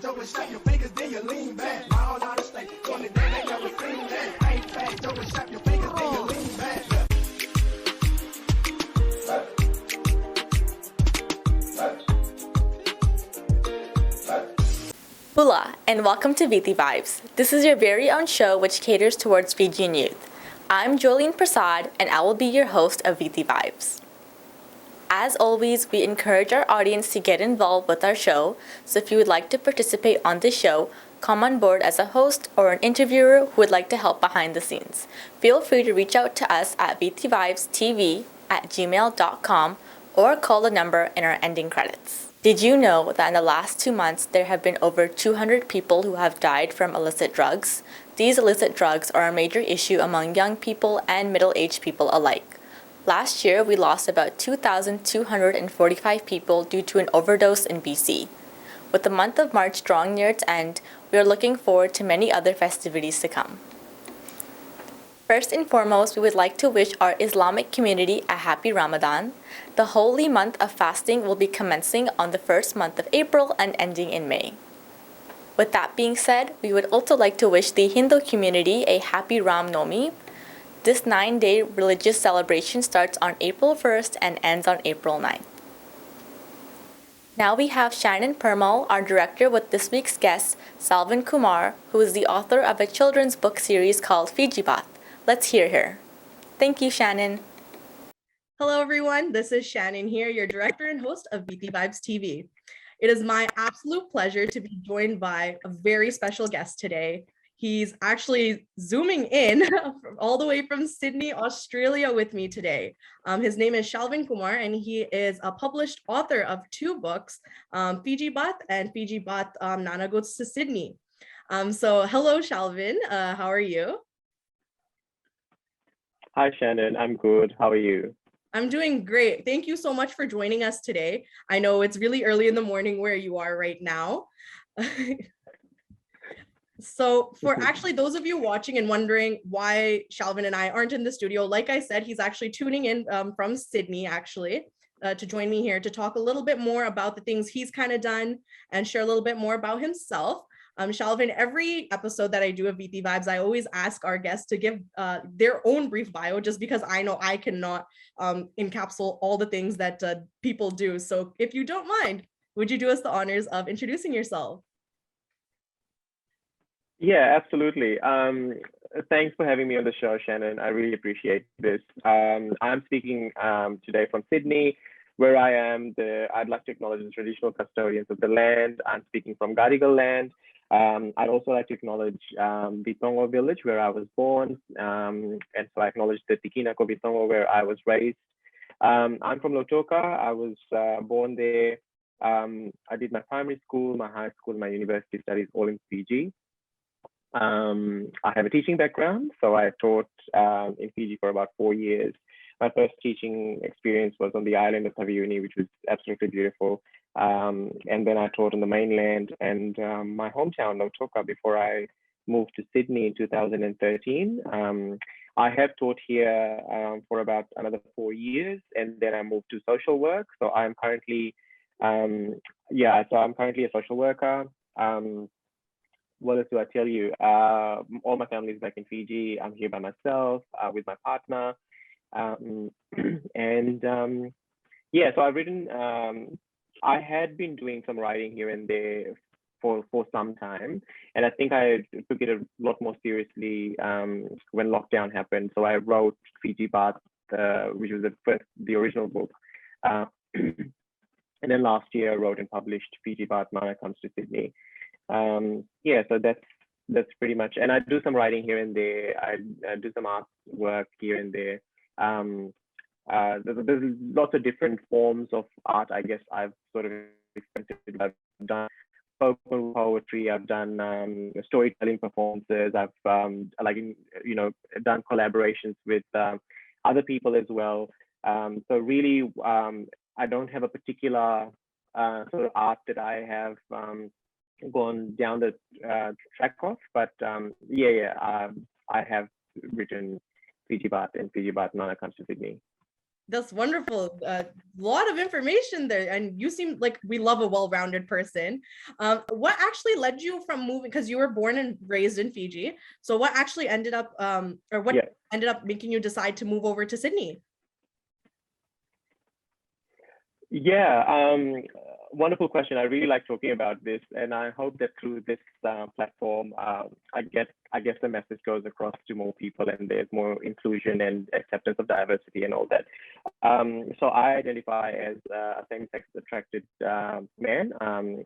Hola, and welcome to Viti Vibes. This is your very own show which caters towards Fijian youth. I'm Jolene Prasad, and I will be your host of Viti Vibes. As always, we encourage our audience to get involved with our show, so if you would like to participate on this show, come on board as a host or an interviewer who would like to help behind the scenes. Feel free to reach out to us at vitivibestv@gmail.com or call the number in our ending credits. Did you know that in the last 2 months there have been over 200 people who have died from illicit drugs? These illicit drugs are a major issue among young people and middle-aged people alike. Last year, we lost about 2,245 people due to an overdose in BC. With the month of March drawing near its end, we are looking forward to many other festivities to come. First and foremost, we would like to wish our Islamic community a happy Ramadan. The holy month of fasting will be commencing on the first month of April and ending in May. With that being said, we would also like to wish the Hindu community a happy Ram Navami. This 9-day religious celebration starts on April 1st and ends on April 9th. Now we have Shannon Permal, our director, with this week's guest, Salvan Kumar, who is the author of a children's book series called Fijian. Let's hear her. Thank you, Shannon. Hello, everyone. This is Shannon here, your director and host of Viti Vibes TV. It is my absolute pleasure to be joined by a very special guest today. He's actually zooming in all the way from Sydney, Australia with me today. His name is Salvan Kumar, and he is a published author of 2 books, Fijian and Fijian Nana Goes to Sydney. So hello, Salvan. How are you? Hi, Shannon. I'm good. How are you? I'm doing great. Thank you so much for joining us today. I know it's really early in the morning where you are right now. So for actually those of you watching and wondering why Salvan and I aren't in the studio, like I said, he's actually tuning in from Sydney actually to join me here to talk a little bit more about the things he's kind of done and share a little bit more about himself. Salvan, every episode that I do of Viti Vibes, I always ask our guests to give their own brief bio, just because I know I cannot encapsulate all the things that people do. So if you don't mind, would you do us the honors of introducing yourself? Yeah, absolutely. Thanks for having me on the show, Shannon. I really appreciate this. I'm speaking today from Sydney, where I'd like to acknowledge the traditional custodians of the land. I'm speaking from Gadigal land. I'd also like to acknowledge Bitongo village, where I was born. And so I acknowledge the Tikinako Bitongo, where I was raised. I'm from Lautoka. I was born there. I did my primary school, my high school, my university studies all in Fiji. I have a teaching background, so I taught in Fiji for about 4 years. My first teaching experience was on the island of Taveuni, which was absolutely beautiful. And then I taught on the mainland and my hometown, Lautoka, before I moved to Sydney in 2013. I have taught here for about another 4 years, and then I moved to social work. So I'm currently, I'm currently a social worker. What else do I tell you? All my family is back in Fiji. I'm here by myself with my partner. So I've written, I had been doing some writing here and there for some time. And I think I took it a lot more seriously when lockdown happened. So I wrote Fiji Bath, which was the original book. And then last year I wrote and published Fiji Bath, Mana Comes to Sydney. So that's pretty much, and I do some writing here and there. I do some art work here and there. There's lots of different forms of art, I guess I've sort of experimented. I've done spoken poetry, I've done storytelling performances, I've done collaborations with other people as well. So really, I don't have a particular sort of art that I have gone down the track of, but I have written Fiji Bath and Fiji Bath Nana Comes to Sydney. That's wonderful. A lot of information there, and you seem like we love a well-rounded person. What actually led you from moving? Because you were born and raised in Fiji. So what actually ended up, or what Yeah. ended up making you decide to move over to Sydney? Yeah, wonderful question. I really like talking about this, and I hope that through this platform, I guess the message goes across to more people, and there's more inclusion and acceptance of diversity and all that. So I identify as a same-sex attracted man.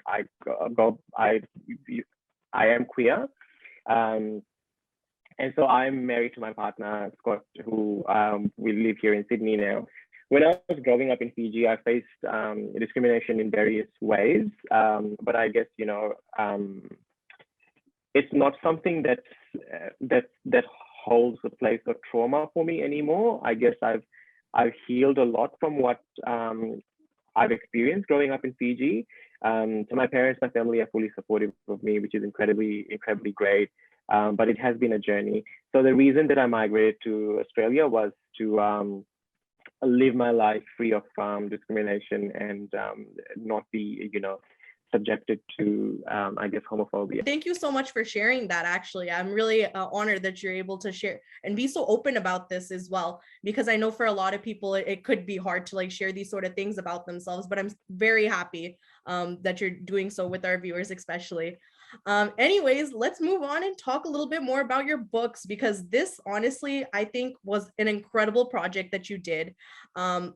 I am queer, um, and so I'm married to my partner Scott, who we live here in Sydney now. When I was growing up in Fiji, I faced discrimination in various ways, but I guess it's not something that holds a place of trauma for me anymore. I guess I've healed a lot from what I've experienced growing up in Fiji. So my parents, my family are fully supportive of me, which is incredibly great. But it has been a journey. So the reason that I migrated to Australia was to live my life free of discrimination and not be, subjected to, I guess, homophobia. Thank you so much for sharing that. Actually, I'm really honored that you're able to share and be so open about this as well, because I know for a lot of people it could be hard to like share these sort of things about themselves, but I'm very happy that you're doing so with our viewers especially. Anyways, let's move on and talk a little bit more about your books, because this honestly I think was an incredible project that you did. I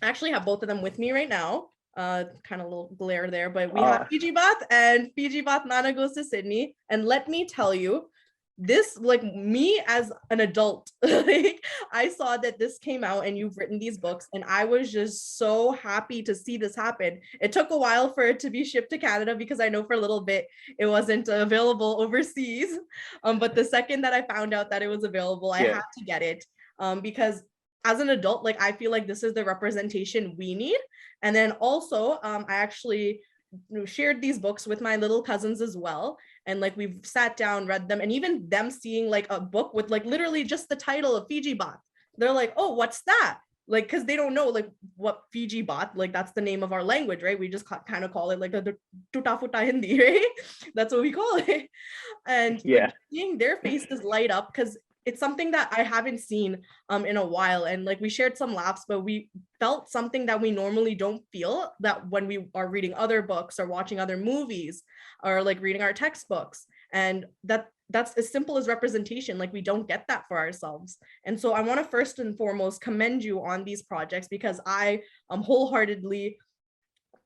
actually have both of them with me right now. Kind of a little glare there, but we have Fiji Bath and Fiji Bath Nana Goes to Sydney. And let me tell you, this, like, me as an adult, like, I saw that this came out and you've written these books, and I was just so happy to see this happen. It took a while for it to be shipped to Canada, because I know for a little bit it wasn't available overseas. But the second that I found out that it was available, I had to get it, because as an adult, like, I feel like this is the representation we need. And then also, I actually shared these books with my little cousins as well. And like, we've sat down, read them, and even them seeing like a book with like literally just the title of Fiji Bath, they're like, oh, what's that? Like, because they don't know like what Fiji Bath, like that's the name of our language, right? We just kind of call it like the tuta futa Hindi, right? That's what we call it. And like, seeing their faces light up, because it's something that I haven't seen in a while. And like, we shared some laughs, but we felt something that we normally don't feel, that when we are reading other books or watching other movies or like reading our textbooks. And that's as simple as representation. Like, we don't get that for ourselves. And so I want to first and foremost commend you on these projects, because I wholeheartedly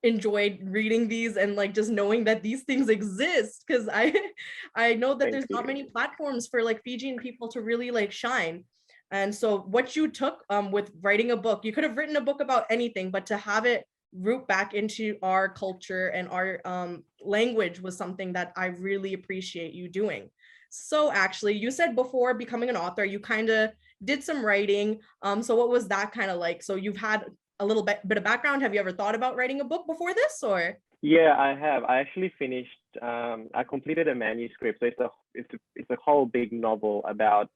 enjoyed reading these and like just knowing that these things exist, because I know that there's not many platforms for like Fijian people to really like shine. And so what you took with writing a book, you could have written a book about anything, but to have it root back into our culture and our language was something that I really appreciate you doing. So actually, you said before becoming an author, you kind of did some writing. So what was that kind of like? So you've had a little bit of background. Have you ever thought about writing a book before this, or? Yeah, I have. I actually finished. I completed a manuscript, so it's a whole big novel about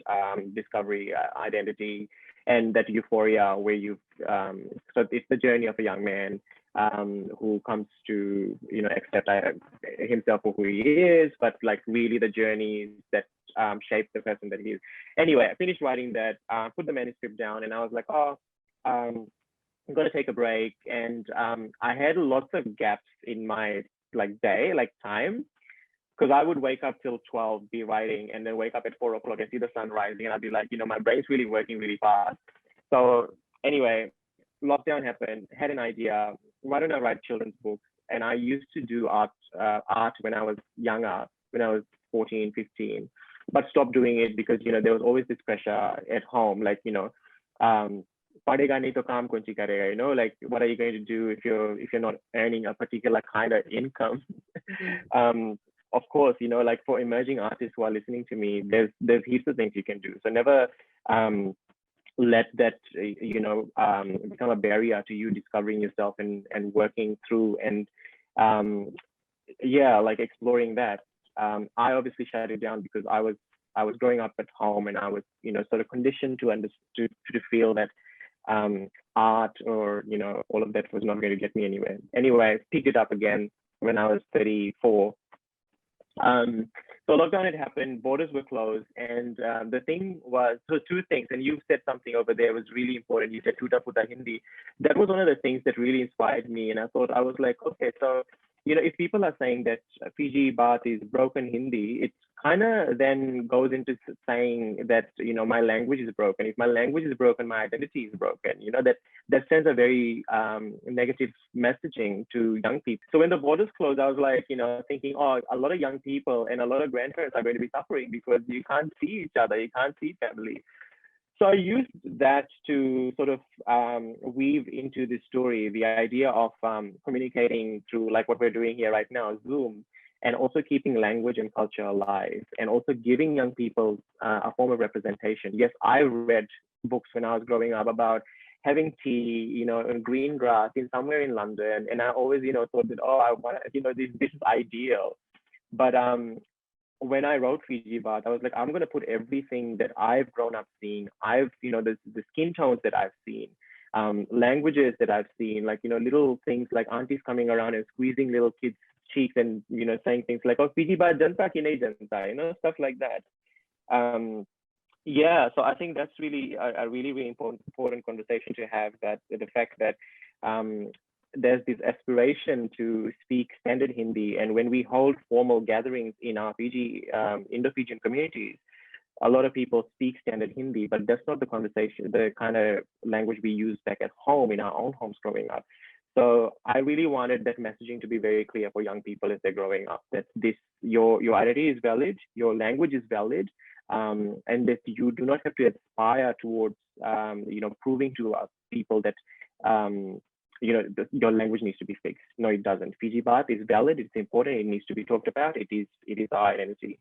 discovery, identity, and that euphoria where so it's the journey of a young man who comes to accept himself for who he is, but like really the journey that shapes the person that he is. Anyway, I finished writing that, put the manuscript down, and I was like, oh. I'm gonna take a break, and I had lots of gaps in my day, time, because I would wake up till 12, be writing, and then wake up at 4 o'clock and see the sun rising, and I'd be like, my brain's really working really fast. So anyway, lockdown happened, had an idea, why don't I write children's books? And I used to do art when I was younger, when I was 14, 15, but stopped doing it because there was always this pressure at home, padega nahi to kaam kaun si karega, like what are you going to do if you're not earning a particular kind of income? Of course, like for emerging artists who are listening to me, there's heaps of things you can do. So never let that become a barrier to you discovering yourself and working through and exploring that. I obviously shut it down because I was growing up at home, and I was sort of conditioned to feel that art or, all of that was not going to get me anywhere. Anyway, I picked it up again when I was 34. So lockdown had happened, borders were closed, and the thing was, so two things, and you said something over there was really important. You said Tuta Puta Hindi. That was one of the things that really inspired me, and I was like, okay, so if people are saying that Fiji Baat is broken Hindi, it kind of then goes into saying that my language is broken. If my language is broken, my identity is broken. That sends a very negative messaging to young people. So when the borders closed, I was like, thinking, oh, a lot of young people and a lot of grandparents are going to be suffering because you can't see each other, you can't see family. So I used that to sort of weave into the story the idea of communicating through like what we're doing here right now, Zoom, and also keeping language and culture alive, and also giving young people a form of representation. Yes, I read books when I was growing up about having tea, in green grass in somewhere in London, and I always, thought that, oh, I want, this is ideal. But when I wrote Fiji Baat, I was like, I'm going to put everything that I've grown up seeing. The skin tones that I've seen, languages that I've seen, like, little things like aunties coming around and squeezing little kids' cheeks and, saying things like, oh, Fiji Baat janta ki nahi janta, stuff like that. Yeah, so I think that's really a really, really important conversation to have, that the fact that there's this aspiration to speak standard Hindi. And when we hold formal gatherings in our Indo-Fijian communities, a lot of people speak standard Hindi, but that's not the conversation, the kind of language we use back at home in our own homes growing up. So I really wanted that messaging to be very clear for young people as they're growing up, that your identity is valid, your language is valid, and that you do not have to aspire towards, proving to people that, your language needs to be fixed. No, it doesn't. Fiji Baat is valid. It's important. It needs to be talked about. It is our identity.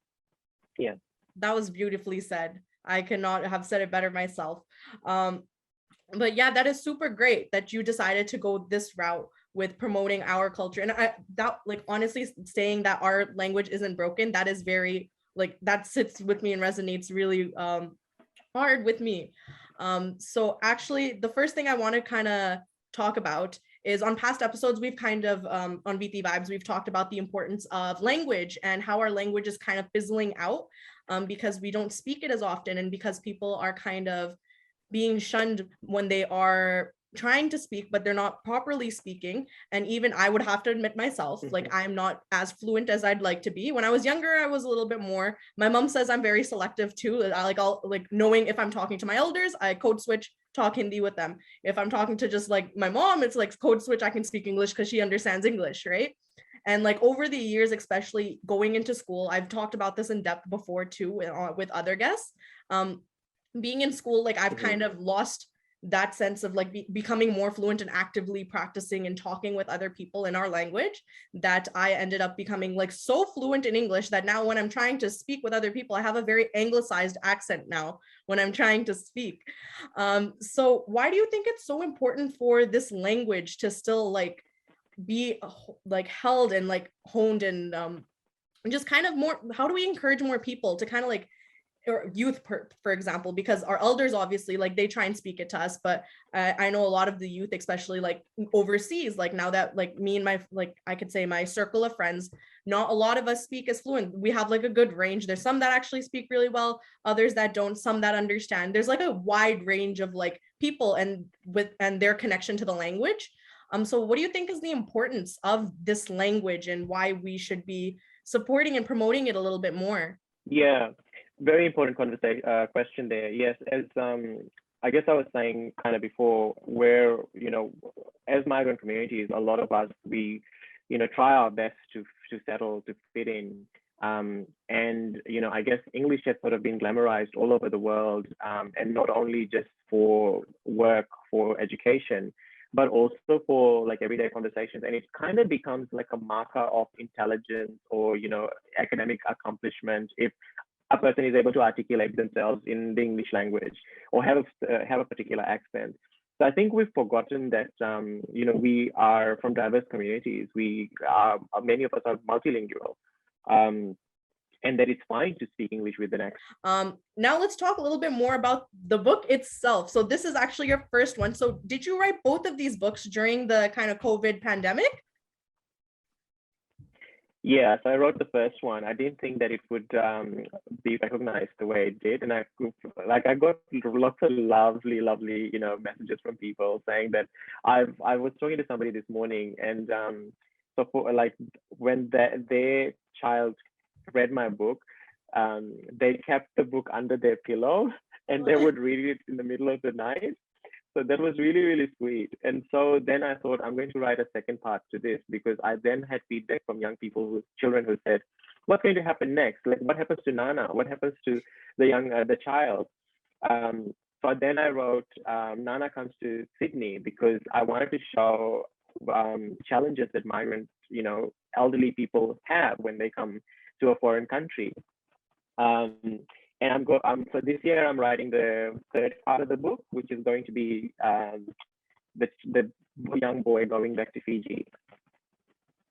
Yeah. That was beautifully said. I cannot have said it better myself. But yeah, that is super great that you decided to go this route with promoting our culture. And honestly, saying that our language isn't broken, that is very, that sits with me and resonates really hard with me. So actually, the first thing I want to kind of talk about is, on past episodes, we've kind of, on Viti Vibes, we've talked about the importance of language and how our language is kind of fizzling out because we don't speak it as often, and because people are kind of being shunned when they are trying to speak, but they're not properly speaking. And even I would have to admit myself, I'm not as fluent as I'd like to be. When I was younger, I was a little bit more. My mom says I'm very selective too. I'll knowing if I'm talking to my elders, I code switch, talk Hindi with them. If I'm talking to just my mom, it's code switch, I can speak English because she understands English, right? And over the years, especially going into school, I've talked about this in depth before too with other guests. Being in school, I've kind of lost that sense of becoming more fluent and actively practicing and talking with other people in our language, that I ended up becoming so fluent in English that now when I'm trying to speak with other people, I have a very anglicized accent now when I'm trying to speak. So why do you think it's so important for this language to still be held and honed, and just kind of more, how do we encourage more people to kind of or youth, for example, because our elders obviously they try and speak it to us, but I know a lot of the youth, especially overseas, now that me and my I could say my circle of friends, not a lot of us speak as fluent. We have a good range. There's some that actually speak really well, others that don't, some that understand. There's a wide range of people and their connection to the language. So what do you think is the importance of this language, and why we should be supporting and promoting it a little bit more? Yeah. Very important question there. Yes, as I guess I was saying kind of before, where, as migrant communities, a lot of us, we, try our best to settle, to fit in. And, I guess English has sort of been glamorized all over the world, and not only just for work, for education, but also for everyday conversations. And it kind of becomes a marker of intelligence or, academic accomplishment if a person is able to articulate themselves in the English language or have a particular accent. So I think we've forgotten that, we are from diverse communities. Many of us are multilingual. and that it's fine to speak English with an accent. Now let's talk a little bit more about the book itself. So this is actually your first one. So did you write both of these books during the kind of COVID pandemic? Yeah, so I wrote the first one. I didn't think that it would be recognized the way it did, and I got lots of lovely, messages from people saying that I was talking to somebody this morning, and so for like when their child read my book, they kept the book under their pillow, and they would read it in the middle of the night. So that was really, really sweet. And so then I thought I'm going to write a second part to this, because I then had feedback from young people, children who said, what's going to happen next? Like, what happens to Nana? What happens to the child? So then I wrote Nana Comes to Sydney, because I wanted to show challenges that migrant, elderly people have when they come to a foreign country. And so this year I'm writing the third part of the book, which is going to be the young boy going back to Fiji.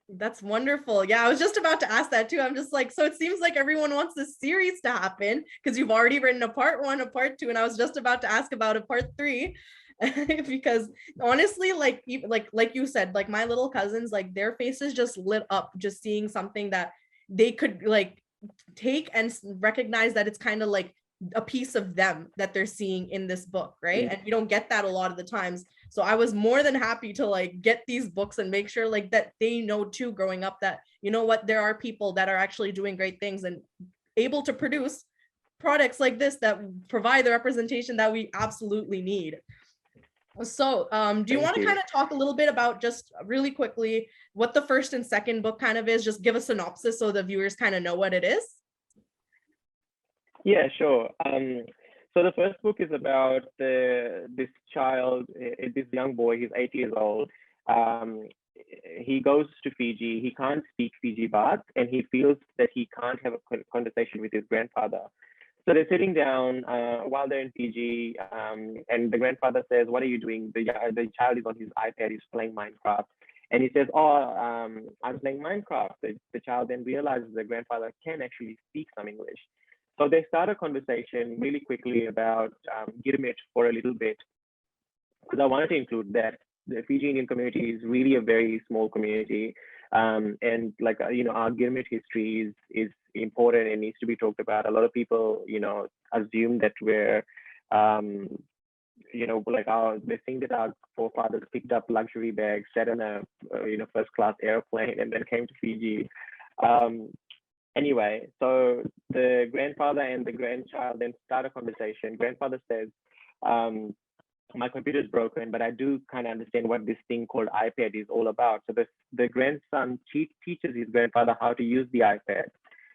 That's wonderful. Yeah, I was just about to ask that too. I'm just like, so it seems like everyone wants this series to happen, because you've already written a part 1, a part 2, and I was just about to ask about a part 3. Because honestly, like you said, like my little cousins, like their faces just lit up just seeing something that they could like take and recognize that it's kind of like a piece of them that they're seeing in this book, right? And we don't get that a lot of the times. So I was more than happy to like get these books and make sure like that they know too, growing up, that you know what, there are people that are actually doing great things and able to produce products like this that provide the representation that we absolutely need. So do you want to kind of talk a little bit about, just really quickly, what the first and second book kind of is? Just give a synopsis so the viewers kind of know what it is. Yeah, sure. So the first book is about this child, this young boy. He's 8 years old. He goes to Fiji. He can't speak Fiji Baat, and he feels that he can't have a conversation with his grandfather. So they're sitting down while they're in Fiji, and the grandfather says, "What are you doing?" The child is on his iPad. He's playing Minecraft, and he says, "Oh, I'm playing Minecraft." The child then realizes the grandfather can actually speak some English. So they start a conversation really quickly about Girmit for a little bit, because I wanted to include that the Fiji Indian community is really a very small community, and like our Girmit history is important and needs to be talked about. A lot of people assume that we're they think that our forefathers picked up luxury bags, sat in a first class airplane, and then came to Fiji. Anyway, so the grandfather and the grandchild then start a conversation. Grandfather says, my computer is broken, but I do kind of understand what this thing called iPad is all about. So the grandson teaches his grandfather how to use the iPad,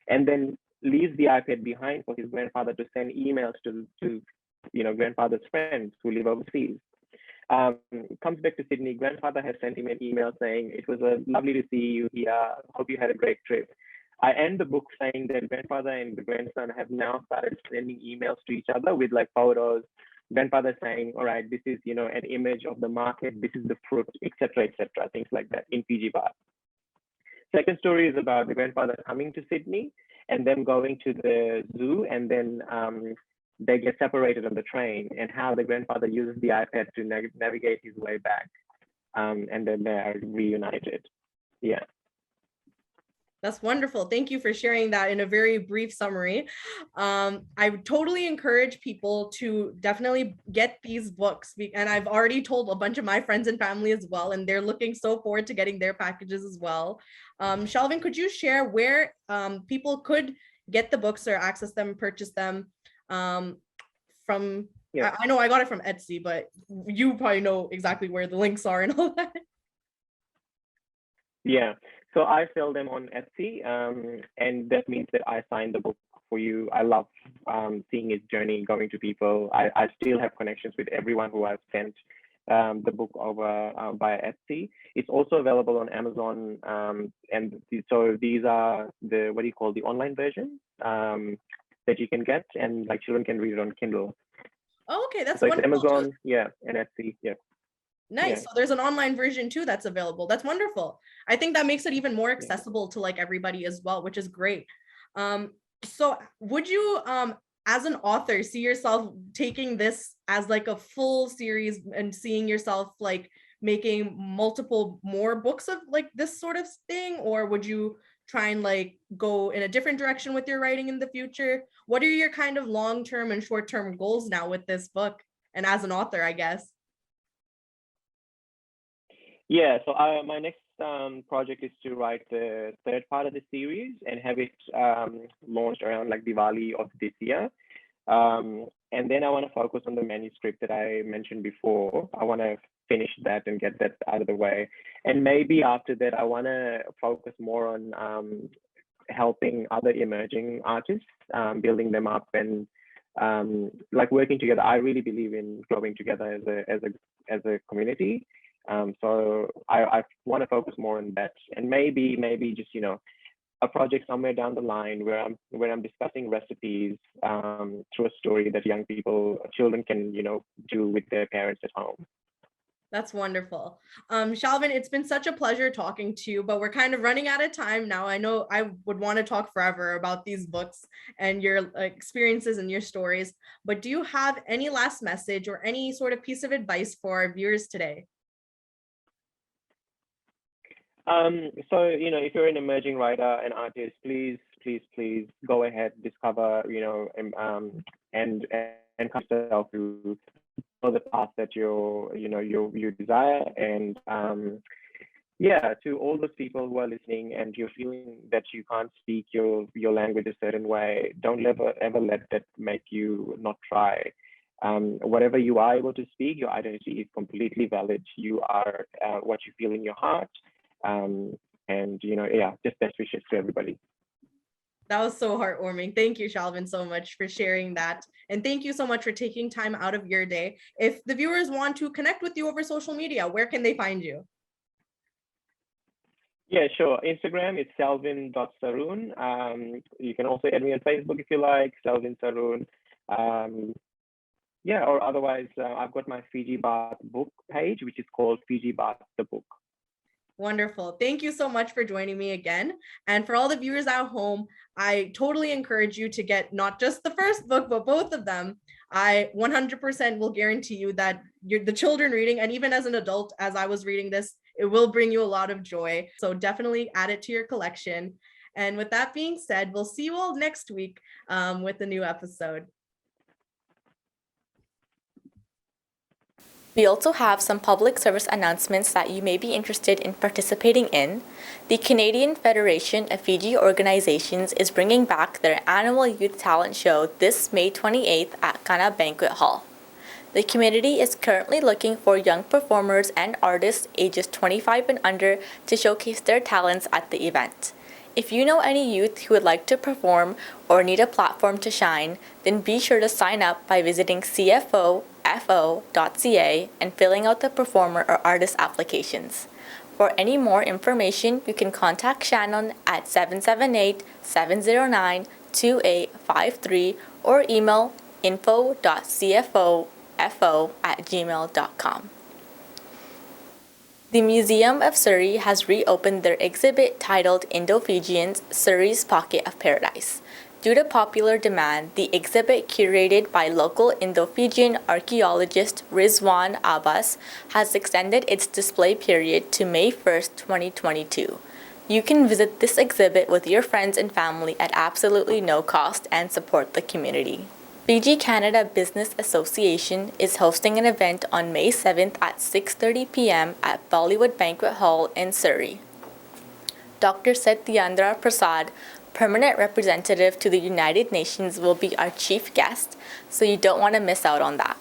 and then leaves the iPad behind for his grandfather to send emails to grandfather's friends who live overseas. Comes back to Sydney. Grandfather has sent him an email saying, "It was lovely to see you here. Hope you had a great trip." I end the book saying that grandfather and the grandson have now started sending emails to each other with like photos. Grandfather saying, "All right, this is an image of the market. This is the fruit, etc., things like that in Fiji Baat." Second story is about the grandfather coming to Sydney and them going to the zoo, and then they get separated on the train, and how the grandfather uses the iPad to navigate his way back, and then they're reunited. Yeah. That's wonderful. Thank you for sharing that in a very brief summary. I would totally encourage people to definitely get these books. And I've already told a bunch of my friends and family as well, and they're looking so forward to getting their packages as well. Shalvin, could you share where people could get the books or access them, purchase them from? Yeah. I know I got it from Etsy, but you probably know exactly where the links are and all that. Yeah. So I sell them on Etsy, and that means that I sign the book for you. I love seeing his journey, going to people. I still have connections with everyone who I've sent the book over via Etsy. It's also available on Amazon, and so these are the the online version that you can get, and like children can read it on Kindle. Oh, okay, that's so wonderful. It's Amazon, yeah, and Etsy, yeah. Nice. Yeah. So there's an online version too that's available. That's wonderful. I think that makes it even more accessible to like everybody as well, which is great. So would you, as an author, see yourself taking this as like a full series and seeing yourself like making multiple more books of like this sort of thing? Or would you try and like go in a different direction with your writing in the future? What are your kind of long-term and short-term goals now with this book and as an author, I guess? Yeah, so my next project is to write the third part of the series and have it launched around like Diwali of this year. And then I want to focus on the manuscript that I mentioned before. I want to finish that and get that out of the way. And maybe after that, I want to focus more on helping other emerging artists, building them up and like working together. I really believe in growing together as a community. So I want to focus more on that, and maybe just a project somewhere down the line where I'm discussing recipes through a story that children can do with their parents at home. That's wonderful. Shalvin, it's been such a pleasure talking to you, but we're kind of running out of time now. I know I would want to talk forever about these books and your experiences and your stories, but do you have any last message or any sort of piece of advice for our viewers today? So if you're an emerging writer and artist, please go ahead, discover, and come yourself to the path that you desire. And yeah, to all those people who are listening and you're feeling that you can't speak your language a certain way, don't ever let that make you not try. Whatever you are able to speak, your identity is completely valid. You are what you feel in your heart. And yeah, just best wishes to everybody. That was so heartwarming. Thank you, Shalvin, so much for sharing that. And thank you so much for taking time out of your day. If the viewers want to connect with you over social media, where can they find you? Yeah, sure. Instagram, it's selvin.saroon. You can also add me on Facebook if you like, Selvin Saroon. Yeah, or otherwise, I've got my Fiji Bath book page, which is called Fiji Bath the Book. Wonderful. Thank you so much for joining me again. And for all the viewers at home, I totally encourage you to get not just the first book, but both of them. I 100% will guarantee you that the children reading, and even as an adult, as I was reading this, it will bring you a lot of joy. So definitely add it to your collection. And with that being said, we'll see you all next week with a new episode. We also have some public service announcements that you may be interested in participating in. The Canadian Federation of Fiji Organizations is bringing back their annual youth talent show this May 28th at Kana Banquet Hall. The community is currently looking for young performers and artists ages 25 and under to showcase their talents at the event. If you know any youth who would like to perform or need a platform to shine, then be sure to sign up by visiting cfo.ca and filling out the performer or artist applications. For any more information, you can contact Shannon at 778-709-2853 or email info.cfo@gmail.com. The Museum of Surrey has reopened their exhibit titled Indo-Fijians, Surrey's Pocket of Paradise. Due to popular demand, the exhibit, curated by local Indo-Fijian archaeologist Rizwan Abbas, has extended its display period to May 1st, 2022. You can visit this exhibit with your friends and family at absolutely no cost and support the community. Fiji Canada Business Association is hosting an event on May 7th at 6:30 p.m. at Bollywood Banquet Hall in Surrey. Dr. Satyendra Prasad, Permanent Representative to the United Nations, will be our chief guest, so you don't want to miss out on that.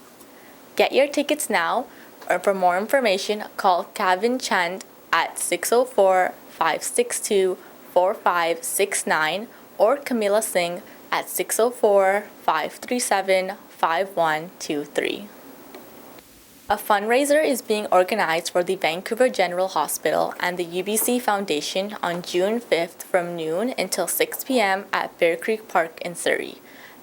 Get your tickets now, or for more information, call Kavin Chand at 604-562-4569 or Camilla Singh at 604-537-5123. A fundraiser is being organized for the Vancouver General Hospital and the UBC Foundation on June 5th from noon until 6 p.m. at Bear Creek Park in Surrey.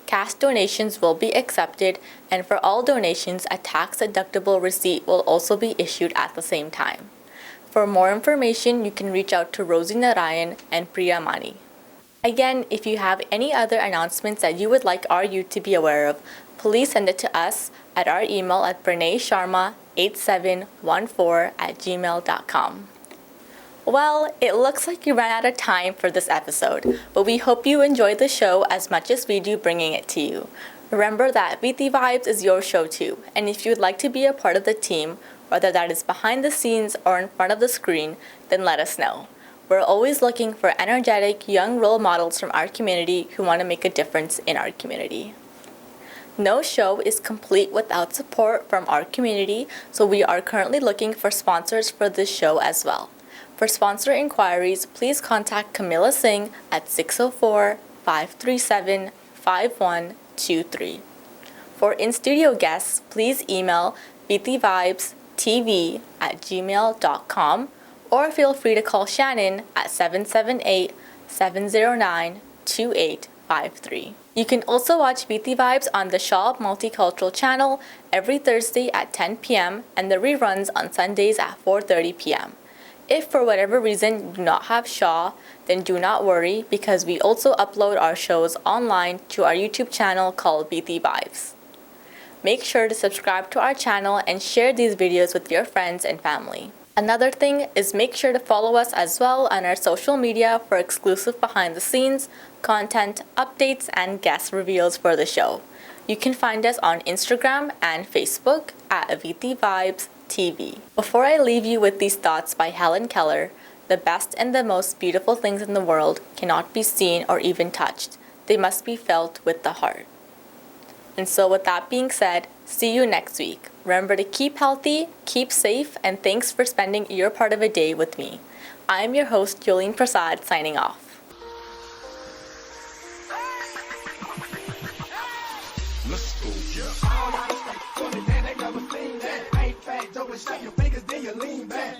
Cash donations will be accepted, and for all donations, a tax-deductible receipt will also be issued at the same time. For more information, you can reach out to Rosie Narayan and Priya Mani. Again, if you have any other announcements that you would like our youth to be aware of, please send it to us at our email at pranay.sharma8714@gmail.com. Well, it looks like we ran out of time for this episode, but we hope you enjoyed the show as much as we do bringing it to you. Remember that Viti Vibes is your show too, and if you would like to be a part of the team, whether that is behind the scenes or in front of the screen, then let us know. We're always looking for energetic, young role models from our community who want to make a difference in our community. No show is complete without support from our community, so we are currently looking for sponsors for this show as well. For sponsor inquiries, please contact Camilla Singh at 604-537-5123. For in-studio guests, please email vitivibestv@gmail.com or feel free to call Shannon at 778-709-2853. You can also watch Viti Vibes on the Shaw Multicultural channel every Thursday at 10 p.m. and the reruns on Sundays at 4:30 p.m. If for whatever reason you do not have Shaw, then do not worry because we also upload our shows online to our YouTube channel called Viti Vibes. Make sure to subscribe to our channel and share these videos with your friends and family. Another thing is make sure to follow us as well on our social media for exclusive behind the scenes, content, updates, and guest reveals for the show. You can find us on Instagram and Facebook at Viti Vibes TV. Before I leave you with these thoughts by Helen Keller, the best and the most beautiful things in the world cannot be seen or even touched. They must be felt with the heart. And so with that being said, see you next week. Remember to keep healthy, keep safe, and thanks for spending your part of a day with me. I am your host, Jolene Prasad, signing off. Let's go. All out of state, 20 man, they never seen that. Ain't fat, Joe, shut your fingers, then you lean back.